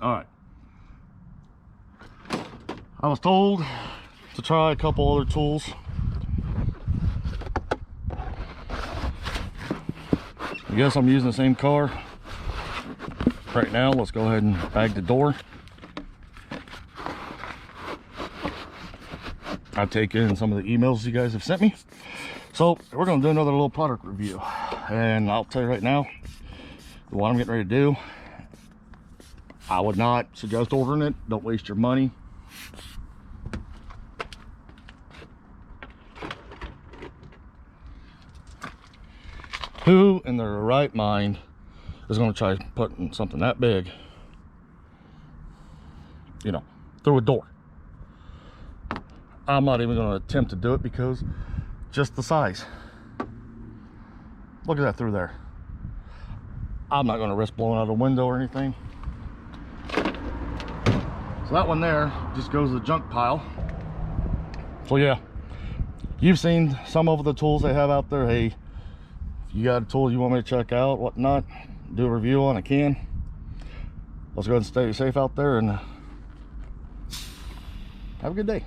All right. I was told to try a couple other tools. I guess I'm using the same car. Right now, let's go ahead and bag the door. I'll take in some of the emails you guys have sent me. So we're gonna do another little product review. And I'll tell you right now, what I'm getting ready to do, I would not suggest ordering it. Don't waste your money. Who in their right mind is going to try putting something that big, you know, through a door? I'm not even going to attempt to do it because just the size. Look at that through there. I'm not going to risk blowing out a window or anything. So that one there just goes to the junk pile. So yeah, you've seen some of the tools they have out there. Hey, if you got a tool you want me to check out, whatnot, do a review on, I can. Let's go ahead and stay safe out there and have a good day.